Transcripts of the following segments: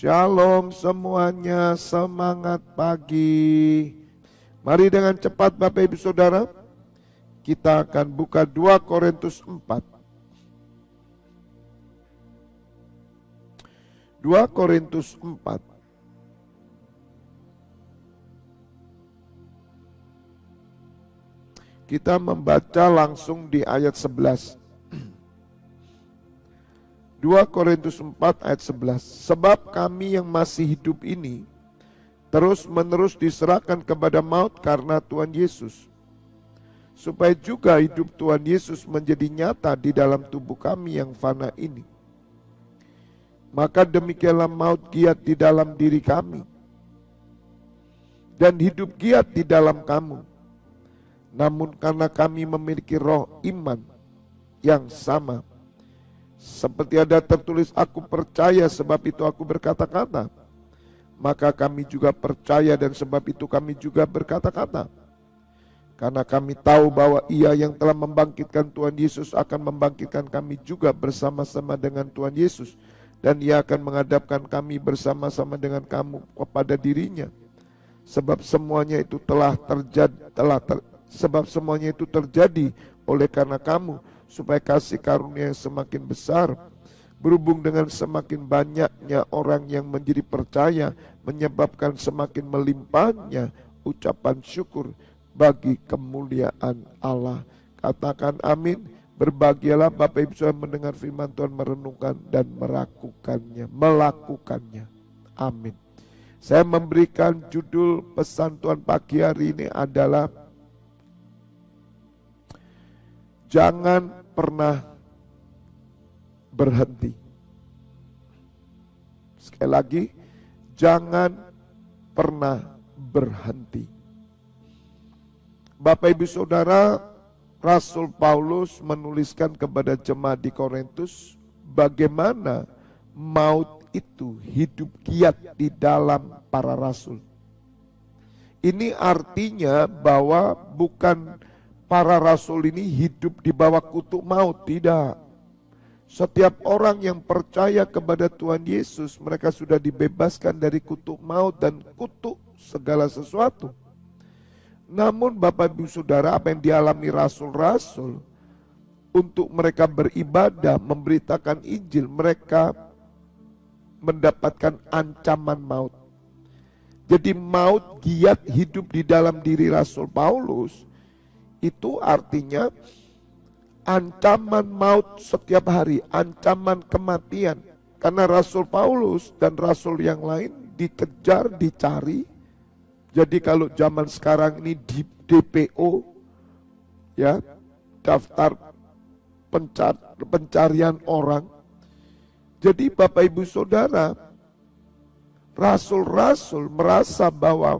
Shalom semuanya, semangat pagi. Mari dengan cepat Bapak Ibu Saudara, kita akan buka 2 Korintus 4. 2 Korintus 4. Kita membaca langsung di ayat 11. 2 Korintus 4 ayat 11. Sebab kami yang masih hidup ini terus menerus diserahkan kepada maut karena Tuhan Yesus, supaya juga hidup Tuhan Yesus menjadi nyata di dalam tubuh kami yang fana ini. Maka demikianlah maut giat di dalam diri kami, dan hidup giat di dalam kamu. Namun karena kami memiliki roh iman yang sama, seperti ada tertulis, aku percaya sebab itu aku berkata-kata, maka kami juga percaya dan sebab itu kami juga berkata-kata. Karena kami tahu bahwa Ia yang telah membangkitkan Tuhan Yesus akan membangkitkan kami juga bersama-sama dengan Tuhan Yesus, dan Ia akan menghadapkan kami bersama-sama dengan kamu kepada dirinya. Sebab semuanya itu terjadi oleh karena kamu, supaya kasih karunia yang semakin besar berhubung dengan semakin banyaknya orang yang menjadi percaya menyebabkan semakin melimpahnya ucapan syukur bagi kemuliaan Allah. Katakan amin. Berbahagialah Bapak Ibu Saudara mendengar firman Tuhan, merenungkan dan melakukannya. Amin. Saya memberikan judul pesan Tuhan pagi hari ini adalah jangan pernah berhenti. Sekali lagi, jangan pernah berhenti. Bapak Ibu Saudara, Rasul Paulus menuliskan kepada jemaat di Korintus bagaimana maut itu hidup giat di dalam para rasul. Ini artinya bahwa bukan para rasul ini hidup di bawah kutuk maut, tidak. Setiap orang yang percaya kepada Tuhan Yesus, mereka sudah dibebaskan dari kutuk maut dan kutuk segala sesuatu. Namun Bapak Ibu Saudara, apa yang dialami rasul-rasul untuk mereka beribadah, memberitakan Injil, mereka mendapatkan ancaman maut. Jadi maut giat hidup di dalam diri Rasul Paulus. Itu artinya ancaman maut setiap hari, ancaman kematian. Karena Rasul Paulus dan Rasul yang lain dikejar, dicari. Jadi kalau zaman sekarang ini di DPO, ya, daftar pencarian orang. Jadi Bapak Ibu Saudara, Rasul-Rasul merasa bahwa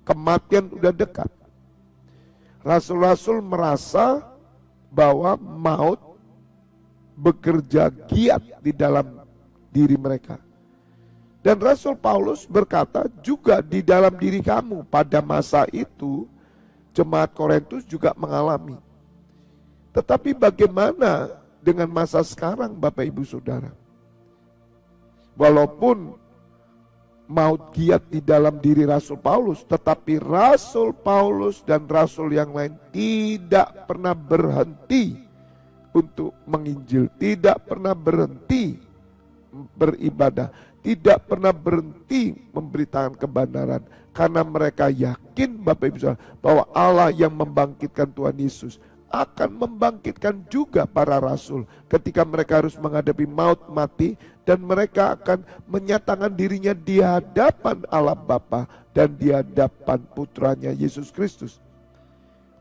kematian udah dekat. Rasul-rasul merasa bahwa maut bekerja giat di dalam diri mereka. Dan Rasul Paulus berkata juga di dalam diri kamu pada masa itu jemaat Korintus juga mengalami. Tetapi bagaimana dengan masa sekarang Bapak Ibu Saudara? Walaupun maut giat di dalam diri Rasul Paulus, tetapi Rasul Paulus dan Rasul yang lain tidak pernah berhenti untuk menginjil, tidak pernah berhenti beribadah, tidak pernah berhenti memberitakan kebenaran, karena mereka yakin Bapak Ibu Saudara bahwa Allah yang membangkitkan Tuhan Yesus akan membangkitkan juga para rasul ketika mereka harus menghadapi maut mati, dan mereka akan menyatakan dirinya di hadapan Allah Bapa dan di hadapan putranya Yesus Kristus.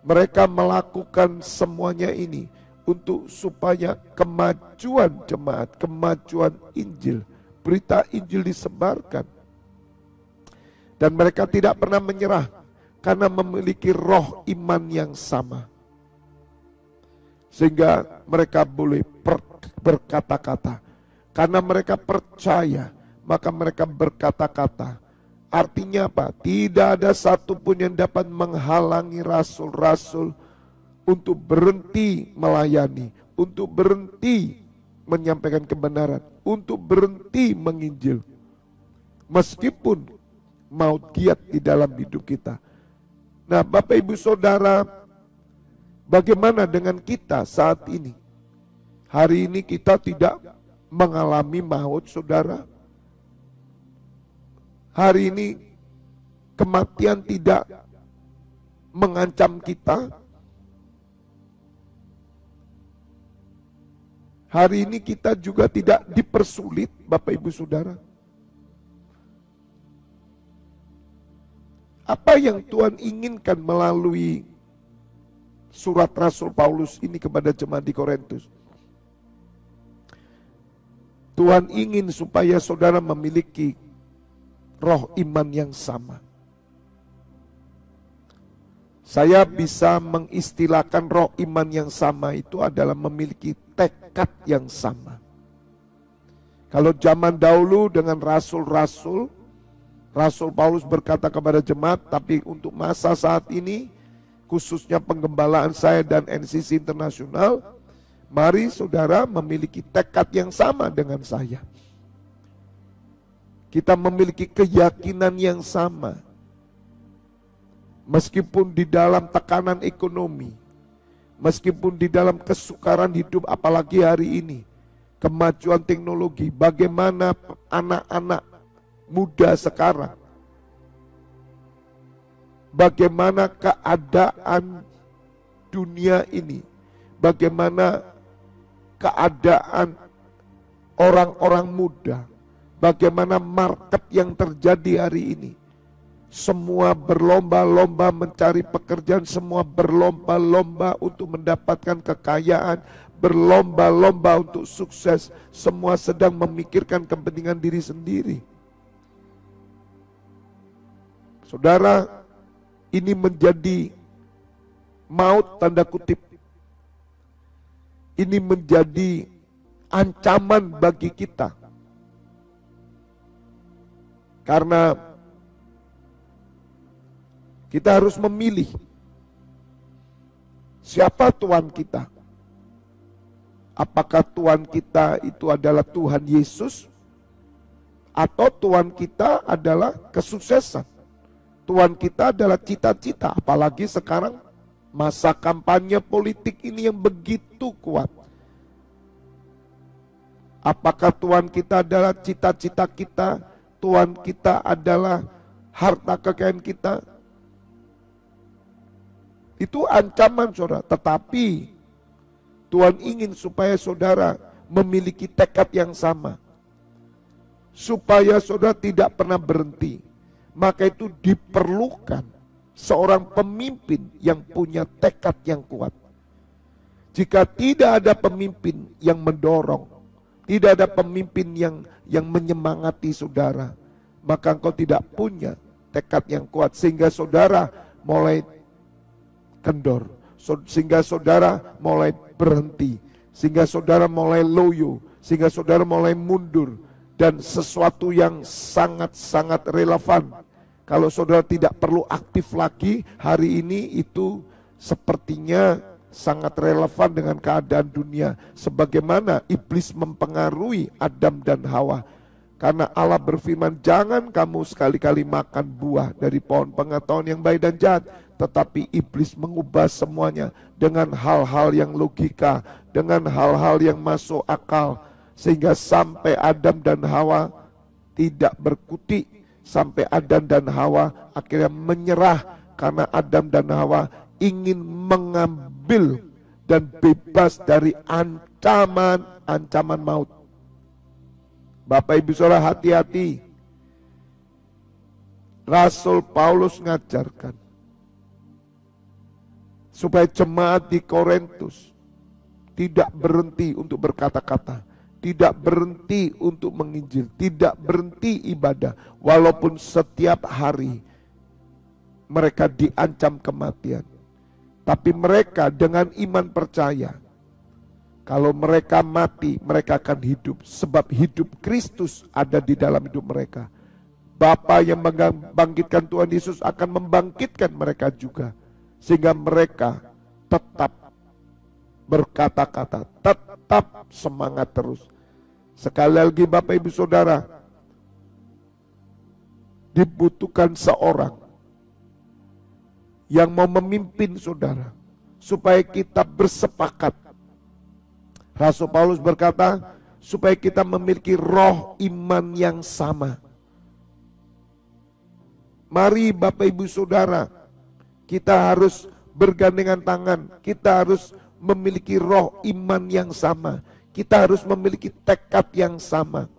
Mereka melakukan semuanya ini untuk supaya kemajuan jemaat, kemajuan Injil, berita Injil disebarkan. Dan mereka tidak pernah menyerah karena memiliki roh iman yang sama. Sehingga mereka boleh berkata-kata. Karena mereka percaya, maka mereka berkata-kata. Artinya apa? Tidak ada satupun yang dapat menghalangi rasul-rasul untuk berhenti melayani, untuk berhenti menyampaikan kebenaran, untuk berhenti menginjil. Meskipun maut giat di dalam hidup kita. Nah, Bapak Ibu Saudara, bagaimana dengan kita saat ini? Hari ini kita tidak mengalami maut, saudara. Hari ini kematian tidak mengancam kita. Hari ini kita juga tidak dipersulit, Bapak Ibu Saudara. Apa yang Tuhan inginkan melalui surat Rasul Paulus ini kepada jemaat di Korintus? Tuhan ingin supaya saudara memiliki roh iman yang sama. Saya bisa mengistilahkan roh iman yang sama itu adalah memiliki tekad yang sama. Kalau zaman dahulu dengan rasul-rasul, Rasul Paulus berkata kepada jemaat, tapi untuk masa saat ini, khususnya penggembalaan saya dan NCC Internasional, mari saudara memiliki tekad yang sama dengan saya. Kita memiliki keyakinan yang sama. Meskipun di dalam tekanan ekonomi, meskipun di dalam kesukaran hidup, apalagi hari ini, kemajuan teknologi, bagaimana anak-anak muda sekarang, bagaimana keadaan dunia ini, bagaimana keadaan orang-orang muda, bagaimana market yang terjadi hari ini. Semua berlomba-lomba mencari pekerjaan, semua berlomba-lomba untuk mendapatkan kekayaan, berlomba-lomba untuk sukses, semua sedang memikirkan kepentingan diri sendiri. Saudara, ini menjadi maut tanda kutip. Ini menjadi ancaman bagi kita. Karena kita harus memilih siapa Tuhan kita. Apakah Tuhan kita itu adalah Tuhan Yesus, atau Tuhan kita adalah kesuksesan. Tuhan kita adalah cita-cita, apalagi sekarang masa kampanye politik ini yang begitu kuat. Apakah Tuhan kita adalah cita-cita kita, Tuhan kita adalah harta kekayaan kita? Itu ancaman saudara, tetapi Tuhan ingin supaya saudara memiliki tekad yang sama. Supaya saudara tidak pernah berhenti. Maka itu diperlukan seorang pemimpin yang punya tekad yang kuat. Jika tidak ada pemimpin yang mendorong, tidak ada pemimpin yang menyemangati saudara, maka engkau tidak punya tekad yang kuat. Sehingga saudara mulai kendor, sehingga saudara mulai berhenti, sehingga saudara mulai loyo, sehingga saudara mulai mundur. Dan sesuatu yang sangat-sangat relevan, kalau saudara tidak perlu aktif lagi hari ini, itu sepertinya sangat relevan dengan keadaan dunia. Sebagaimana iblis mempengaruhi Adam dan Hawa. Karena Allah berfirman, jangan kamu sekali-kali makan buah dari pohon pengetahuan yang baik dan jahat. Tetapi iblis mengubah semuanya dengan hal-hal yang logika, dengan hal-hal yang masuk akal. Sehingga sampai Adam dan Hawa tidak berkutik, sampai Adam dan Hawa akhirnya menyerah. Karena Adam dan Hawa ingin mengambil dan bebas dari ancaman maut. Bapak Ibu Saudara, hati-hati. Rasul Paulus ngajarkan supaya jemaat di Korintus tidak berhenti untuk berkata-kata, tidak berhenti untuk menginjil, tidak berhenti ibadah, walaupun setiap hari mereka diancam kematian. Tapi mereka dengan iman percaya, kalau mereka mati, mereka akan hidup. Sebab hidup Kristus ada di dalam hidup mereka. Bapa yang membangkitkan Tuhan Yesus akan membangkitkan mereka juga. Sehingga mereka tetap berkata-kata, tetap semangat terus. Sekali lagi Bapak Ibu Saudara, dibutuhkan seorang yang mau memimpin saudara, supaya kita bersepakat. Rasul Paulus berkata, supaya kita memiliki roh iman yang sama. Mari Bapak Ibu Saudara, kita harus bergandengan tangan, kita harus memiliki roh iman yang sama, kita harus memiliki tekad yang sama,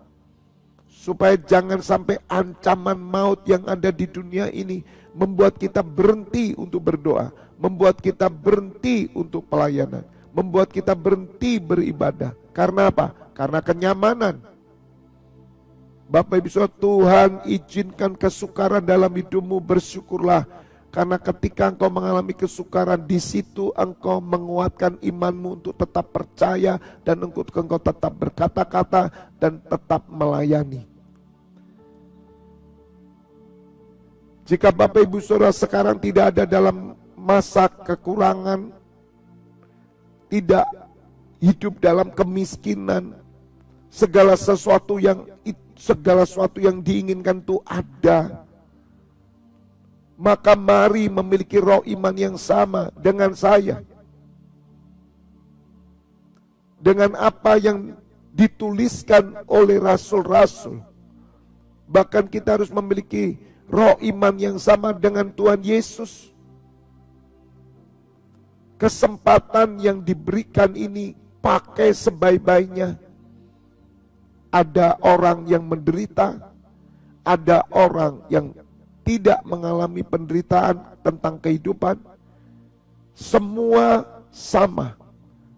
supaya jangan sampai ancaman maut yang ada di dunia ini membuat kita berhenti untuk berdoa, membuat kita berhenti untuk pelayanan, membuat kita berhenti beribadah. Karena apa? Karena kenyamanan. Bapak Ibu Saudara, Tuhan izinkan kesukaran dalam hidupmu, bersyukurlah. Karena ketika engkau mengalami kesukaran, di situ engkau menguatkan imanmu untuk tetap percaya dan engkau tetap berkata-kata dan tetap melayani. Jika Bapak Ibu Saudara sekarang tidak ada dalam masa kekurangan, tidak hidup dalam kemiskinan, segala sesuatu yang diinginkan itu ada. Maka mari memiliki roh iman yang sama dengan saya. Dengan apa yang dituliskan oleh rasul-rasul. Bahkan kita harus memiliki roh iman yang sama dengan Tuhan Yesus. Kesempatan yang diberikan ini pakai sebaik-baiknya. Ada orang yang menderita, ada orang yang tidak mengalami penderitaan tentang kehidupan. Semua sama,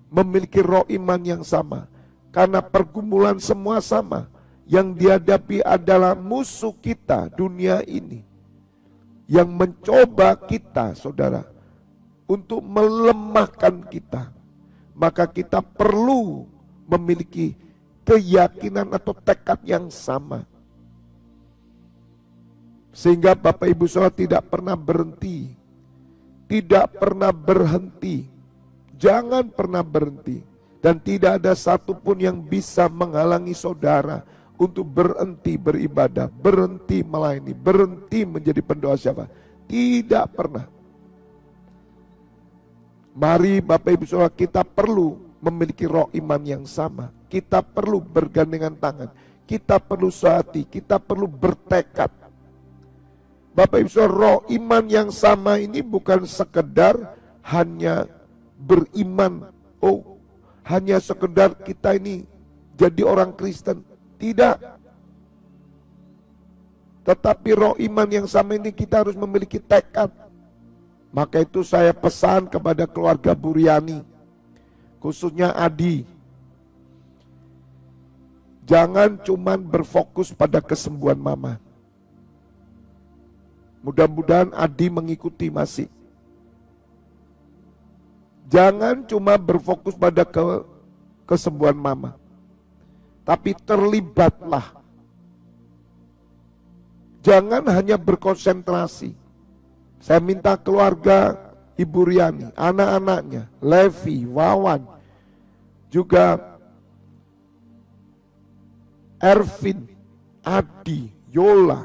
memiliki roh iman yang sama. Karena pergumulan semua sama. Yang dihadapi adalah musuh kita, dunia ini. Yang mencoba kita, saudara, untuk melemahkan kita. Maka kita perlu memiliki keyakinan atau tekad yang sama. Sehingga Bapak Ibu Saudara tidak pernah berhenti. Tidak pernah berhenti. Jangan pernah berhenti. Dan tidak ada satupun yang bisa menghalangi saudara untuk berhenti beribadah, berhenti melayani, berhenti menjadi pendoa siapa. Tidak pernah. Mari Bapak Ibu Saudara, kita perlu memiliki roh iman yang sama. Kita perlu bergandengan tangan. Kita perlu sehati, kita perlu bertekad. Bapak Ibu Saudara, roh iman yang sama ini bukan sekedar hanya beriman. Oh, hanya sekedar kita ini jadi orang Kristen. Tidak. Tetapi roh iman yang sama ini kita harus memiliki tekad. Maka itu saya pesan kepada keluarga Buriani, khususnya Adi. Jangan cuman berfokus pada kesembuhan mama. Mudah-mudahan Adi mengikuti masih. Jangan cuma berfokus pada kesembuhan mama. Tapi terlibatlah. Jangan hanya berkonsentrasi. Saya minta keluarga Ibu Riani, anak-anaknya, Levi, Wawan, juga Ervin, Adi, Yola,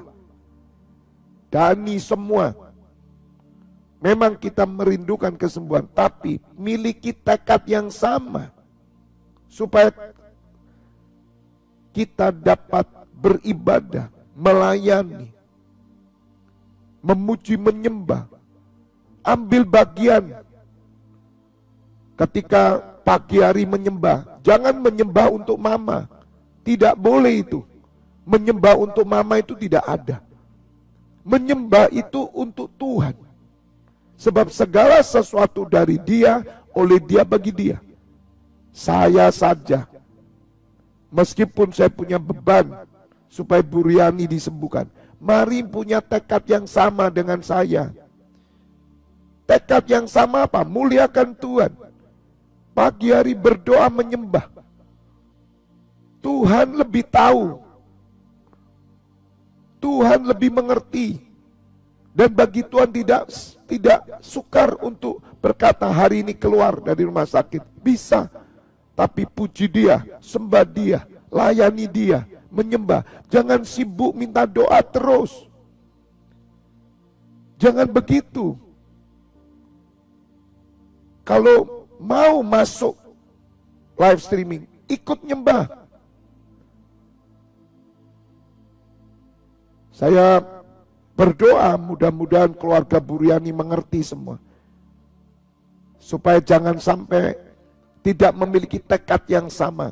Dani, semua. Memang kita merindukan kesembuhan, tapi miliki tekad yang sama. Supaya kita dapat beribadah, melayani, memuji, menyembah. Ambil bagian. Ketika pagi hari menyembah, jangan menyembah untuk mama. Tidak boleh itu. Menyembah untuk mama itu tidak ada. Menyembah itu untuk Tuhan. Sebab segala sesuatu dari Dia, oleh Dia, bagi Dia. Saya saja, meskipun saya punya beban supaya Bu Riani disembuhkan, mari punya tekad yang sama dengan saya. Tekad yang sama apa? Muliakan Tuhan. Pagi hari berdoa menyembah. Tuhan lebih tahu. Tuhan lebih mengerti. Dan bagi Tuhan tidak tidak sukar untuk berkata hari ini keluar dari rumah sakit. Bisa. Tapi puji dia, sembah dia, layani dia, menyembah. Jangan sibuk minta doa terus. Jangan begitu. Kalau mau masuk live streaming, ikut nyembah. Saya berdoa mudah-mudahan keluarga Buriani mengerti semua. Supaya jangan sampai tidak memiliki tekad yang sama.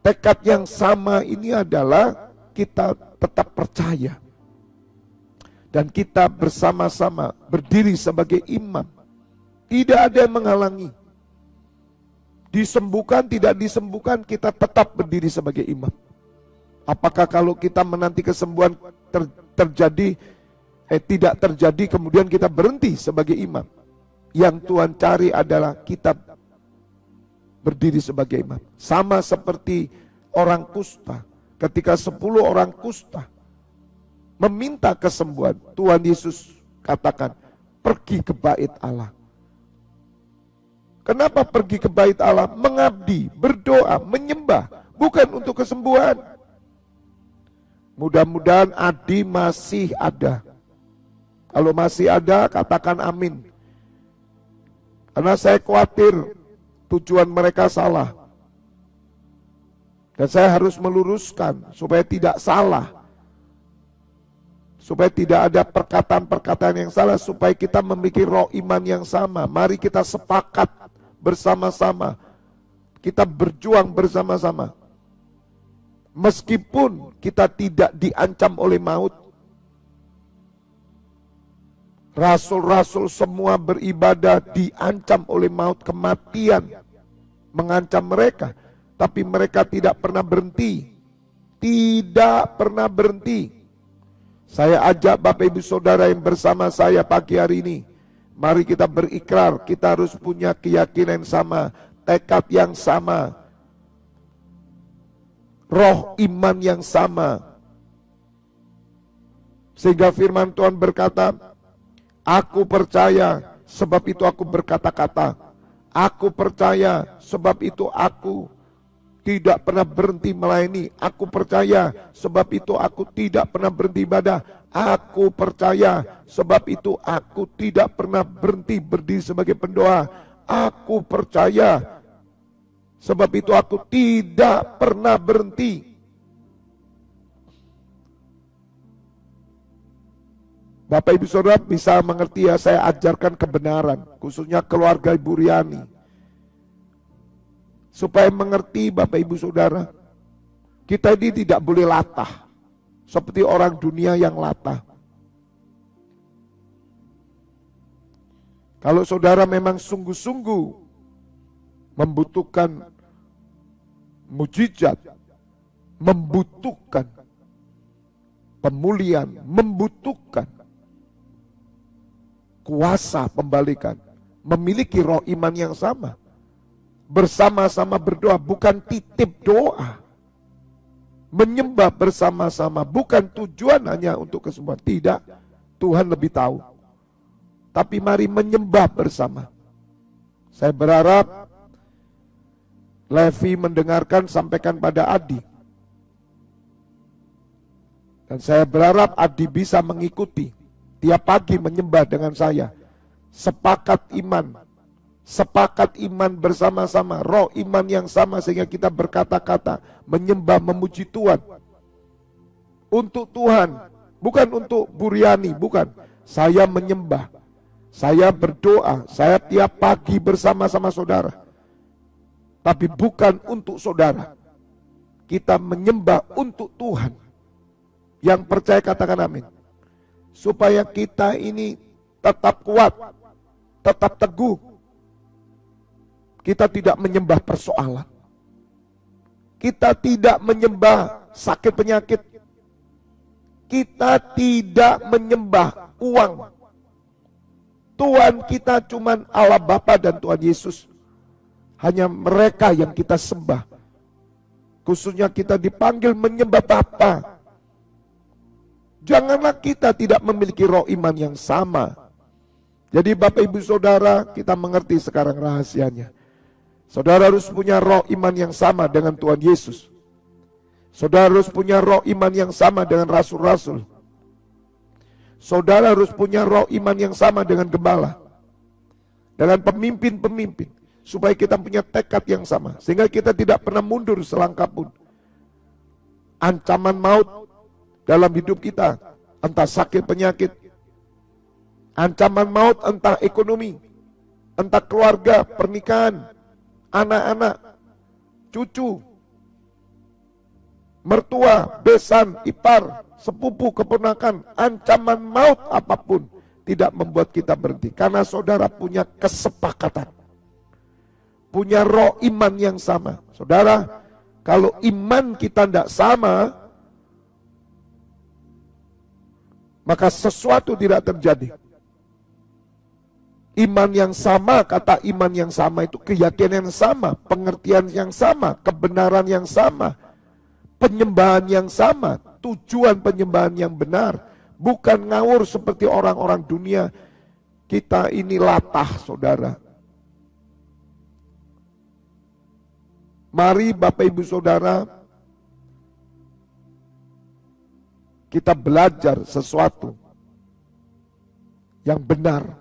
Tekad yang sama ini adalah kita tetap percaya. Dan kita bersama-sama berdiri sebagai imam. Tidak ada yang menghalangi. Disembuhkan, tidak disembuhkan, kita tetap berdiri sebagai imam. Apakah kalau kita menanti kesembuhan tidak terjadi, kemudian kita berhenti sebagai imam? Yang Tuhan cari adalah kita berdiri sebagai imam. Sama seperti orang kusta. Ketika 10 orang kusta meminta kesembuhan, Tuhan Yesus katakan, pergi ke bait Allah. Kenapa pergi ke bait Allah? Mengabdi, berdoa, menyembah, bukan untuk kesembuhan. Mudah-mudahan Adi masih ada. Kalau masih ada, katakan amin. Karena saya khawatir tujuan mereka salah. Dan saya harus meluruskan supaya tidak salah. Supaya tidak ada perkataan-perkataan yang salah. Supaya kita memiliki roh iman yang sama. Mari kita sepakat bersama-sama. Kita berjuang bersama-sama. Meskipun kita tidak diancam oleh maut. Rasul-rasul semua beribadah diancam oleh maut, kematian mengancam mereka. Tapi mereka tidak pernah berhenti. Tidak pernah berhenti. Saya ajak Bapak Ibu Saudara yang bersama saya pagi hari ini. Mari kita berikrar, kita harus punya keyakinan yang sama, tekad yang sama, roh iman yang sama. Sehingga firman Tuhan berkata, aku percaya sebab itu aku berkata-kata. Aku percaya sebab itu aku tidak pernah berhenti melayani. Aku percaya sebab itu aku tidak pernah berhenti ibadah. Aku percaya sebab itu aku tidak pernah berhenti berdiri sebagai pendoa. Aku percaya sebab itu aku tidak pernah berhenti. Bapak Ibu Saudara bisa mengerti ya, saya ajarkan kebenaran, khususnya keluarga Ibu Riani. Supaya mengerti Bapak Ibu Saudara, kita ini tidak boleh latah, seperti orang dunia yang latah. Kalau saudara memang sungguh-sungguh membutuhkan mujizat, membutuhkan pemulihan, membutuhkan kuasa pembalikan, memiliki roh iman yang sama, bersama-sama berdoa, bukan titip doa, menyembah bersama-sama, bukan tujuan hanya untuk kesembuhan, tidak, Tuhan lebih tahu, tapi mari menyembah bersama. Saya berharap Levi mendengarkan, sampaikan pada Adi, dan saya berharap Adi bisa mengikuti. Tiap pagi menyembah dengan saya. Sepakat iman bersama-sama. Roh iman yang sama sehingga kita berkata-kata. Menyembah, memuji Tuhan. Untuk Tuhan. Bukan untuk Buriani, bukan. Saya menyembah. Saya berdoa. Saya tiap pagi bersama-sama saudara. Tapi bukan untuk saudara. Kita menyembah untuk Tuhan. Yang percaya katakan amin. Supaya kita ini tetap kuat, tetap teguh. Kita tidak menyembah persoalan. Kita tidak menyembah sakit penyakit. Kita tidak menyembah uang. Tuhan kita cuman Allah Bapa dan Tuhan Yesus. Hanya mereka yang kita sembah. Khususnya kita dipanggil menyembah Bapa. Janganlah kita tidak memiliki roh iman yang sama. Jadi Bapak Ibu Saudara, kita mengerti sekarang rahasianya. Saudara harus punya roh iman yang sama dengan Tuhan Yesus. Saudara harus punya roh iman yang sama dengan rasul-rasul. Saudara harus punya roh iman yang sama dengan gembala, dengan pemimpin-pemimpin, supaya kita punya tekad yang sama, sehingga kita tidak pernah mundur selangkah pun. Ancaman maut dalam hidup kita, entah sakit penyakit, ancaman maut entah ekonomi, entah keluarga, pernikahan, anak-anak, cucu, mertua, besan, ipar, sepupu, keponakan, ancaman maut apapun tidak membuat kita berhenti. Karena saudara punya kesepakatan, punya roh iman yang sama. Saudara, kalau iman kita tidak sama, maka sesuatu tidak terjadi. Iman yang sama, kata iman yang sama itu keyakinan yang sama, pengertian yang sama, kebenaran yang sama, penyembahan yang sama, tujuan penyembahan yang benar, bukan ngawur seperti orang-orang dunia. Kita ini latah, saudara. Mari Bapak Ibu Saudara, kita belajar sesuatu yang benar.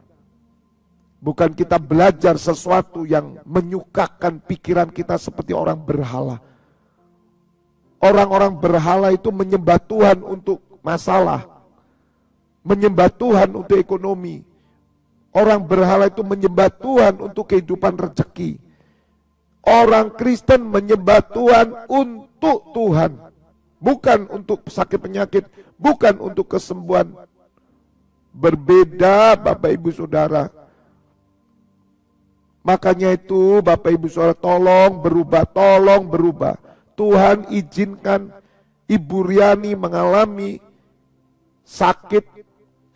Bukan kita belajar sesuatu yang menyukakan pikiran kita seperti orang berhala. Orang-orang berhala itu menyembah Tuhan untuk masalah, menyembah Tuhan untuk ekonomi. Orang berhala itu menyembah Tuhan untuk kehidupan rezeki. Orang Kristen menyembah Tuhan untuk Tuhan, bukan untuk sakit penyakit, bukan untuk kesembuhan. Berbeda Bapak Ibu Saudara. Makanya itu Bapak Ibu Saudara, tolong berubah. Tuhan izinkan Ibu Riani mengalami sakit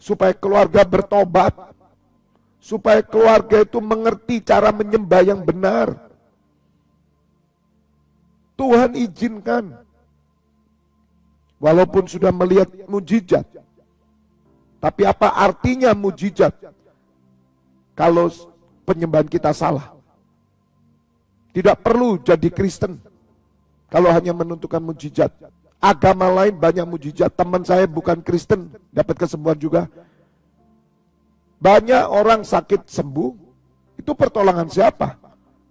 supaya keluarga bertobat, supaya keluarga itu mengerti cara menyembah yang benar. Tuhan izinkan, walaupun sudah melihat mujizat. Tapi apa artinya mujizat kalau penyembahan kita salah? Tidak perlu jadi Kristen kalau hanya menentukan mujizat. Agama lain banyak mujizat. Teman saya bukan Kristen, dapat kesembuhan juga. Banyak orang sakit sembuh, itu pertolongan siapa?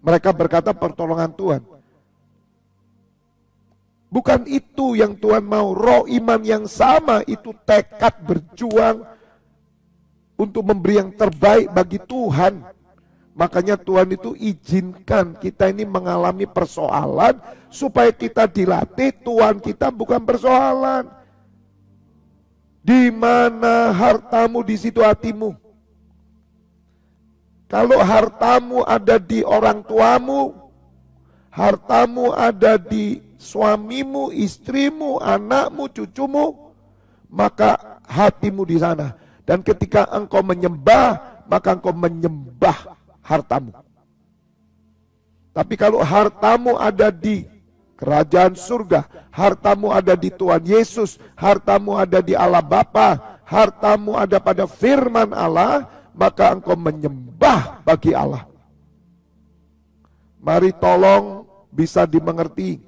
Mereka berkata pertolongan Tuhan. Bukan itu yang Tuhan mau. Roh iman yang sama itu tekad berjuang untuk memberi yang terbaik bagi Tuhan. Makanya Tuhan itu izinkan kita ini mengalami persoalan supaya kita dilatih. Tuhan kita bukan persoalan. Di mana hartamu, di situ hatimu. Kalau hartamu ada di orang tuamu, hartamu ada di suamimu, istrimu, anakmu, cucumu, maka hatimu di sana. Dan ketika engkau menyembah, maka engkau menyembah hartamu. Tapi kalau hartamu ada di kerajaan surga, hartamu ada di Tuhan Yesus, hartamu ada di Allah Bapa, hartamu ada pada firman Allah, maka engkau menyembah bagi Allah. Mari tolong bisa dimengerti,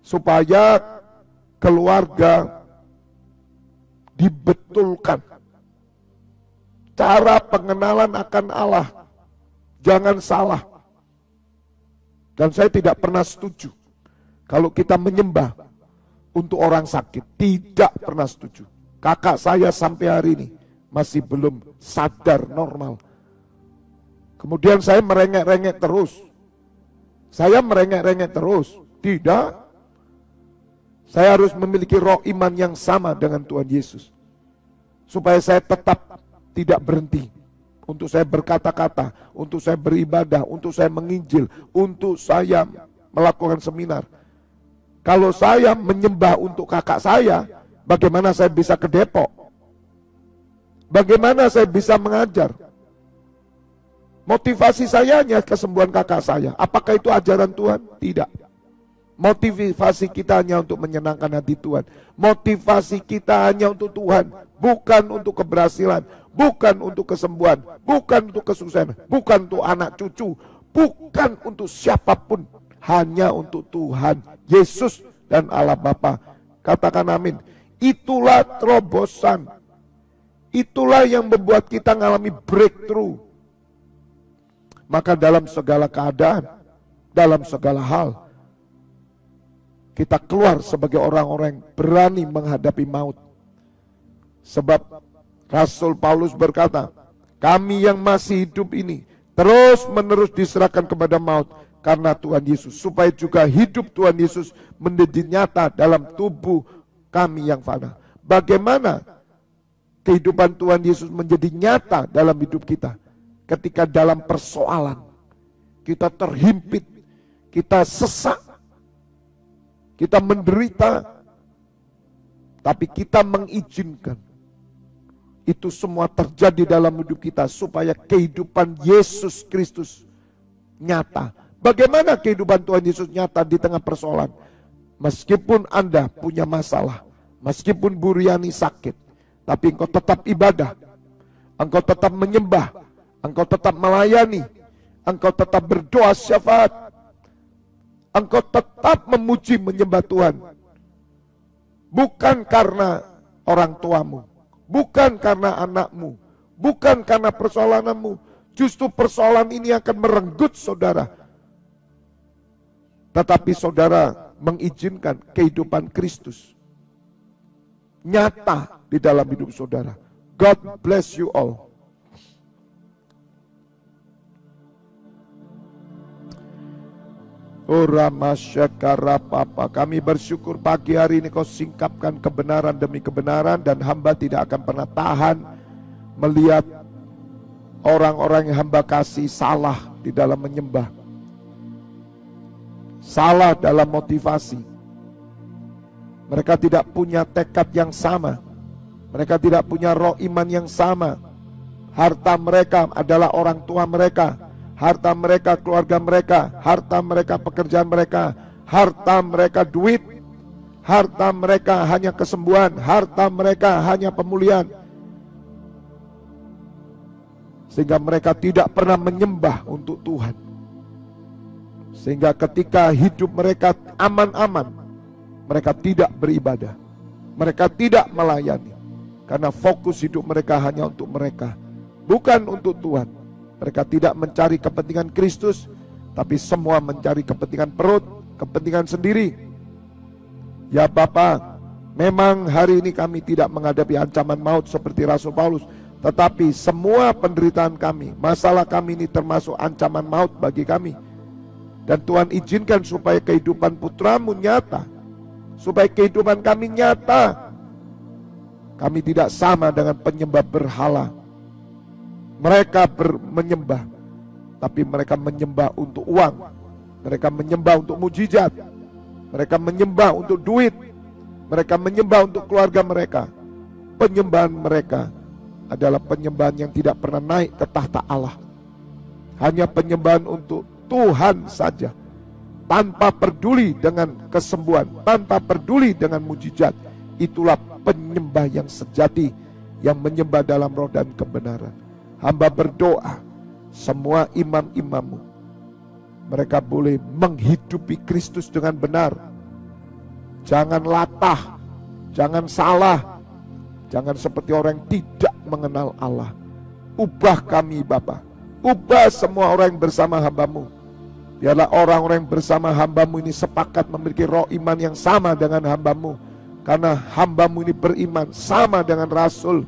supaya keluarga dibetulkan cara pengenalan akan Allah. Jangan salah. Dan saya tidak pernah setuju kalau kita menyembah untuk orang sakit. Tidak pernah setuju. Kakak saya sampai hari ini masih belum sadar normal. Kemudian saya merengek-rengek terus. Tidak. Saya harus memiliki roh iman yang sama dengan Tuhan Yesus. Supaya saya tetap tidak berhenti. Untuk saya berkata-kata, untuk saya beribadah, untuk saya menginjil, untuk saya melakukan seminar. Kalau saya menyembah untuk kakak saya, bagaimana saya bisa ke Depok? Bagaimana saya bisa mengajar? Motivasi saya hanya kesembuhan kakak saya. Apakah itu ajaran Tuhan? Tidak. Motivasi kita hanya untuk menyenangkan hati Tuhan. Motivasi kita hanya untuk Tuhan, bukan untuk keberhasilan, bukan untuk kesembuhan, bukan untuk kesuksesan, bukan untuk anak cucu, bukan untuk siapapun, hanya untuk Tuhan Yesus dan Allah Bapa. Katakan amin. Itulah terobosan. Itulah yang membuat kita mengalami breakthrough. Maka dalam segala keadaan, dalam segala hal, kita keluar sebagai orang-orang yang berani menghadapi maut. Sebab Rasul Paulus berkata, kami yang masih hidup ini terus menerus diserahkan kepada maut karena Tuhan Yesus, supaya juga hidup Tuhan Yesus menjadi nyata dalam tubuh kami yang fana. Bagaimana kehidupan Tuhan Yesus menjadi nyata dalam hidup kita? Ketika dalam persoalan kita terhimpit, kita sesak, kita menderita, tapi kita mengizinkan itu semua terjadi dalam hidup kita supaya kehidupan Yesus Kristus nyata. Bagaimana kehidupan Tuhan Yesus nyata di tengah persoalan? Meskipun Anda punya masalah, meskipun Bu Riani sakit, tapi engkau tetap ibadah, engkau tetap menyembah, engkau tetap melayani, engkau tetap berdoa syafaat, engkau tetap memuji menyembah Tuhan. Bukan karena orang tuamu, bukan karena anakmu, bukan karena persoalanmu. Justru persoalan ini akan merenggut saudara. Tetapi saudara mengizinkan kehidupan Kristus nyata di dalam hidup saudara. God bless you all. Kami bersyukur pagi hari ini kau singkapkan kebenaran demi kebenaran, dan hamba tidak akan pernah tahan melihat orang-orang yang hamba kasih salah di dalam menyembah, salah dalam motivasi. Mereka tidak punya tekad yang sama, mereka tidak punya roh iman yang sama. Harta mereka adalah orang tua mereka, harta mereka keluarga mereka, harta mereka pekerjaan mereka, harta mereka duit, harta mereka hanya kesembuhan, harta mereka hanya pemulihan. Sehingga mereka tidak pernah menyembah untuk Tuhan. Sehingga ketika hidup mereka aman-aman, mereka tidak beribadah, mereka tidak melayani, karena fokus hidup mereka hanya untuk mereka, bukan untuk Tuhan. Mereka tidak mencari kepentingan Kristus, tapi semua mencari kepentingan perut, kepentingan sendiri. Ya Bapa, memang hari ini kami tidak menghadapi ancaman maut seperti Rasul Paulus, tetapi semua penderitaan kami, masalah kami ini termasuk ancaman maut bagi kami. Dan Tuhan izinkan supaya kehidupan putramu nyata, supaya kehidupan kami nyata. Kami tidak sama dengan penyembah berhala. Mereka menyembah, tapi mereka menyembah untuk uang, mereka menyembah untuk mujizat, mereka menyembah untuk duit, mereka menyembah untuk keluarga mereka. Penyembahan mereka adalah penyembahan yang tidak pernah naik ke tahta Allah, hanya penyembahan untuk Tuhan saja, tanpa peduli dengan kesembuhan, tanpa peduli dengan mujizat. Itulah penyembah yang sejati, yang menyembah dalam roh dan kebenaran. Hamba berdoa, semua imam-imammu, mereka boleh menghidupi Kristus dengan benar. Jangan latah, jangan salah, jangan seperti orang yang tidak mengenal Allah. Ubah kami Bapa, ubah semua orang yang bersama hambamu. Biarlah orang-orang yang bersama hambamu ini sepakat memiliki roh iman yang sama dengan hambamu. Karena hambamu ini beriman sama dengan Rasul,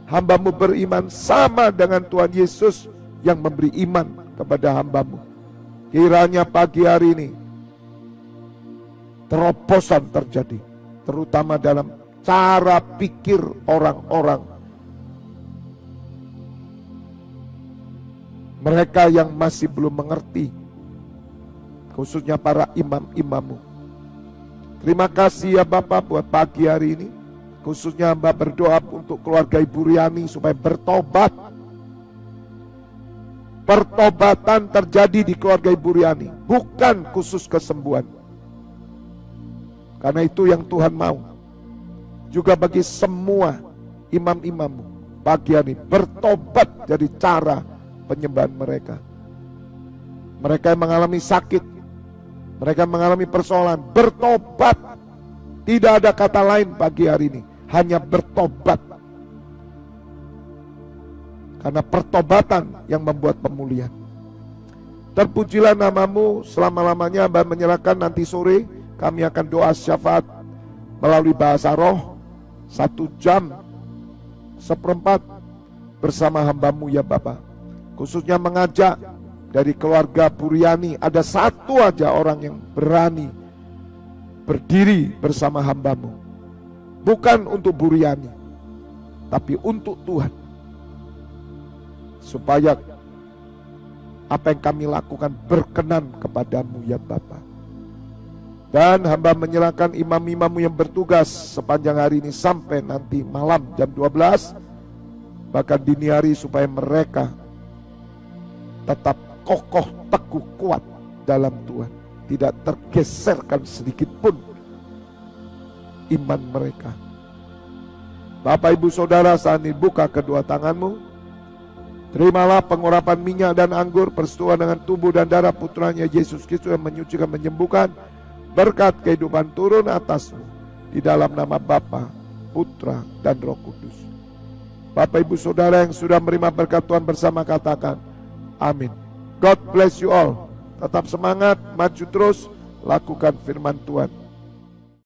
hambamu beriman sama dengan Tuhan Yesus yang memberi iman kepada hambamu. Kiranya pagi hari ini terobosan terjadi, terutama dalam cara pikir orang-orang, mereka yang masih belum mengerti, khususnya para imam-imammu. Terima kasih ya Bapak buat pagi hari ini. Khususnya hamba berdoa untuk keluarga Ibu Riani supaya bertobat. Pertobatan terjadi di keluarga Ibu Riani, bukan khusus kesembuhan. Karena itu yang Tuhan mau. Juga bagi semua imam-imammu pagi hari bertobat dari cara penyembahan mereka. Mereka yang mengalami sakit, mereka yang mengalami persoalan, bertobat. Tidak ada kata lain pagi hari ini, hanya bertobat. Karena pertobatan yang membuat pemulihan. Terpujilah namamu selama-lamanya. Hamba menyerahkan nanti sore kami akan doa syafaat melalui bahasa roh 1 jam 1/4 bersama hambamu ya Bapa. Khususnya mengajak dari keluarga Buriani, ada satu aja orang yang berani berdiri bersama hambamu. Bukan untuk Buriani, tapi untuk Tuhan. Supaya apa yang kami lakukan berkenan kepadamu ya Bapa. Dan hamba menyerahkan imam-imammu yang bertugas sepanjang hari ini sampai nanti malam jam 12, bahkan dini hari, supaya mereka tetap kokoh, teguh, kuat dalam Tuhan. Tidak tergeserkan sedikit pun iman mereka. Bapak Ibu Saudara, saat ini buka kedua tanganmu. Terimalah pengurapan minyak dan anggur persetujuan dengan tubuh dan darah putranya Yesus Kristus yang menyucikan, menyembuhkan. Berkat kehidupan turun atasmu di dalam nama Bapa, Putra, dan Roh Kudus. Bapak Ibu Saudara yang sudah menerima berkat Tuhan bersama katakan amin. God bless you all. Tetap semangat, maju terus, lakukan firman Tuhan.